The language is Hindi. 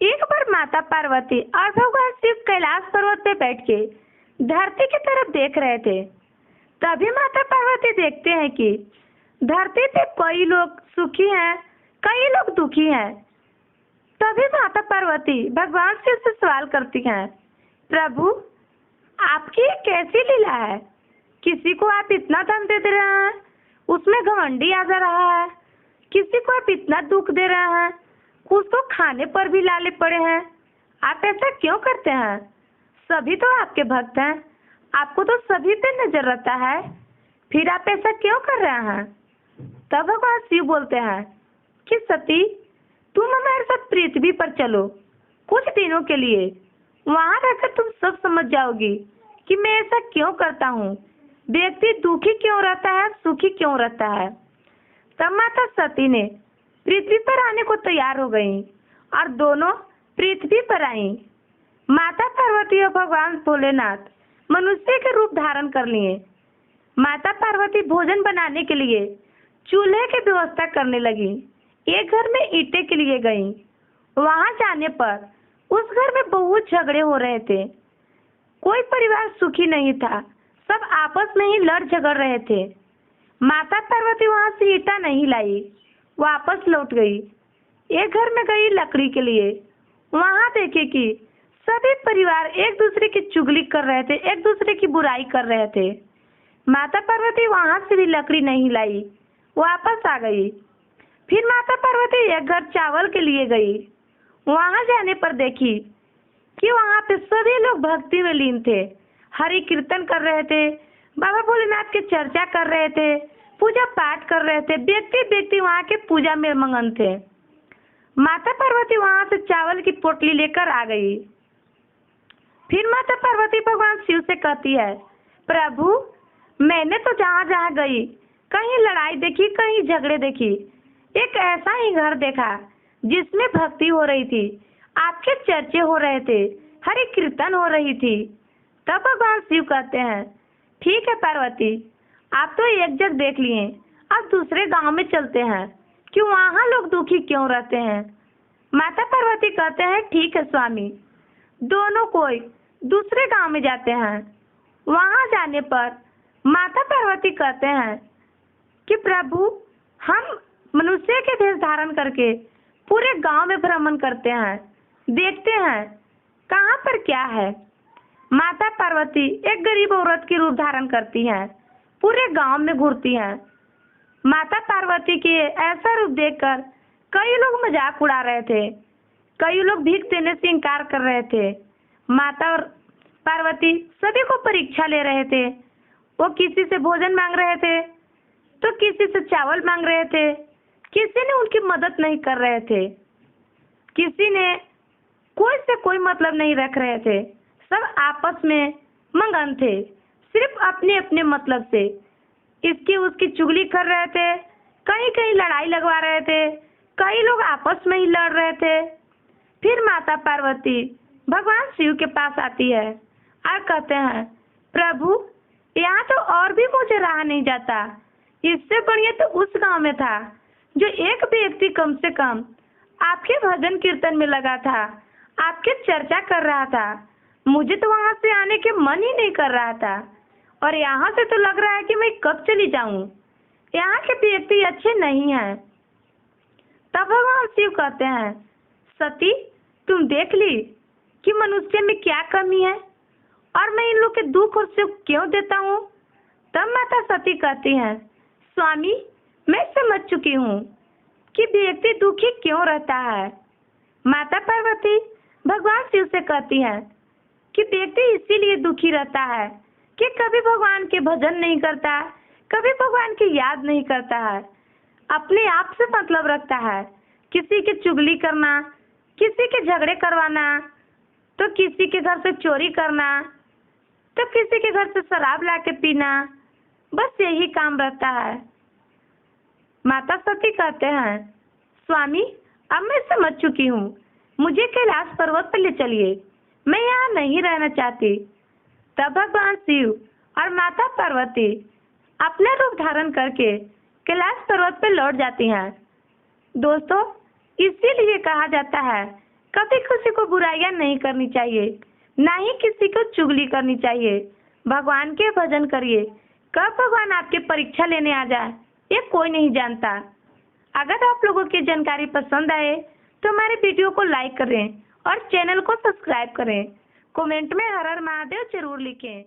एक बार माता पार्वती और भगवान शिव कैलाश पर्वत पे बैठ के धरती की तरफ देख रहे थे। तभी माता पार्वती देखते हैं कि धरती पे कई लोग सुखी हैं, कई लोग दुखी हैं। तभी माता पार्वती भगवान शिव से सवाल करती हैं, प्रभु आपकी ये कैसी लीला है? किसी को आप इतना धन दे रहे हैं, उसमें घमंडी आ जा रहा है। किसी को आप इतना दुख दे रहे हैं, उसको खाने पर भी लाले पड़े हैं। आप ऐसा क्यों करते हैं? सभी तो आपके भक्त हैं, आपको तो सभी पे नजर रहता है, फिर आप ऐसा क्यों कर रहे हैं? तब भगवान शिव बोलते हैं कि सती तुम हमारे साथ पृथ्वी पर चलो कुछ दिनों के लिए। वहां रहकर तुम सब समझ जाओगी कि मैं ऐसा क्यों करता हूँ। व्यक्ति दुखी क्यों रहता है, सुखी क्यों रहता है। तब माता सती ने पृथ्वी पर आने को तैयार हो गईं और दोनों पृथ्वी पर आईं। माता पार्वती और भगवान भोलेनाथ मनुष्य के रूप धारण कर लिए। माता पार्वती भोजन बनाने के लिए चूल्हे की व्यवस्था करने लगी। एक घर में ईंटें के लिए गईं। वहां जाने पर उस घर में बहुत झगड़े हो रहे थे। कोई परिवार सुखी नहीं था, सब आपस में ही लड़ झगड़ रहे थे। माता पार्वती वहां से ईंटा नहीं लाई, वापस लौट गई। एक घर में गई लकड़ी के लिए। वहां देखे कि सभी परिवार एक दूसरे की चुगली कर रहे थे, एक दूसरे की बुराई कर रहे थे। माता पार्वती वहां से भी लकड़ी नहीं लाई, वापस आ गई। फिर माता पार्वती एक घर चावल के लिए गई। वहां जाने पर देखी कि वहां पे सभी लोग भक्ति में लीन थे, हरि कीर्तन कर रहे थे, बाबा भोलेनाथ की चर्चा कर रहे थे, पूजा पाठ कर रहे थे। व्यक्ति व्यक्ति वहां के पूजा में मगन थे। माता पार्वती वहां से चावल की पोटली लेकर आ गई। फिर माता पार्वती भगवान शिव से कहती है, प्रभु मैंने तो जहाँ जहाँ गई कहीं लड़ाई देखी, कहीं झगड़े देखी। एक ऐसा ही घर देखा जिसमें भक्ति हो रही थी, आपके चर्चे हो रहे थे, हरि कीर्तन हो रही थी। तब भगवान शिव कहते हैं, ठीक है पार्वती, आप तो एक जगह देख लिए, अब दूसरे गांव में चलते हैं कि वहां लोग दुखी क्यों रहते हैं। माता पार्वती कहते हैं, ठीक है स्वामी। दोनों कोई दूसरे गांव में जाते हैं। वहां जाने पर माता पार्वती कहते हैं कि प्रभु हम मनुष्य के भेष धारण करके पूरे गांव में भ्रमण करते हैं, देखते हैं कहाँ पर क्या है। माता पार्वती एक गरीब औरत की रूप धारण करती हैं, पूरे गांव में घूरती हैं। माता पार्वती के ऐसा रूप देखकर कई लोग मजाक उड़ा रहे थे, कई लोग भीख देने से इनकार कर रहे थे। माता और पार्वती सभी को परीक्षा ले रहे थे। वो किसी से भोजन मांग रहे थे तो किसी से चावल मांग रहे थे, किसी ने उनकी मदद नहीं कर रहे थे, किसी ने कोई से कोई मतलब नहीं रख रहे थे। सब आपस में मगन थे, सिर्फ अपने अपने मतलब से इसकी उसकी चुगली कर रहे थे, कहीं कहीं लड़ाई लगवा रहे थे, कई लोग आपस में ही लड़ रहे थे। फिर माता पार्वती भगवान शिव के पास आती है और कहते हैं, प्रभु यहाँ तो और भी मुझे रहा नहीं जाता। इससे बढ़िया तो उस गांव में था जो एक व्यक्ति कम से कम आपके भजन कीर्तन में लगा था, आपके चर्चा कर रहा था। मुझे तो वहां से आने के मन ही नहीं कर रहा था, और यहाँ से तो लग रहा है कि मैं कब चली जाऊं। यहाँ के व्यक्ति अच्छे नहीं हैं। तब भगवान शिव कहते हैं, सती तुम देख ली कि मनुष्य में क्या कमी है और मैं इन लोग के दुख और सुख क्यों देता हूँ। तब माता सती कहती हैं, स्वामी मैं समझ चुकी हूँ कि व्यक्ति दुखी क्यों रहता है। माता पार्वती भगवान शिव से कहती है कि व्यक्ति इसीलिए दुखी रहता है कि कभी भगवान के भजन नहीं करता, कभी भगवान की याद नहीं करता है, अपने आप से मतलब रखता है। किसी की चुगली करना, किसी के झगड़े करवाना, तो किसी के घर से चोरी करना, तो किसी के घर से शराब लाके पीना, बस यही काम रहता है। माता सती कहते हैं, स्वामी अब मैं समझ चुकी हूँ, मुझे कैलाश पर्वत पर ले चलिए, मैं यहाँ नहीं रहना चाहती। तब भगवान शिव और माता पार्वती अपना रूप धारण करके कैलाश पर्वत पर लौट जाती हैं। दोस्तों इसीलिए कहा जाता है कभी किसी को बुराइयां नहीं करनी चाहिए, ना ही किसी को चुगली करनी चाहिए। भगवान के भजन करिए। कब भगवान आपकी परीक्षा लेने आ जाए ये कोई नहीं जानता। अगर आप लोगों की जानकारी पसंद आए तो हमारे वीडियो को लाइक करें और चैनल को सब्सक्राइब करें। कमेंट में हर हर महादेव जरूर लिखें।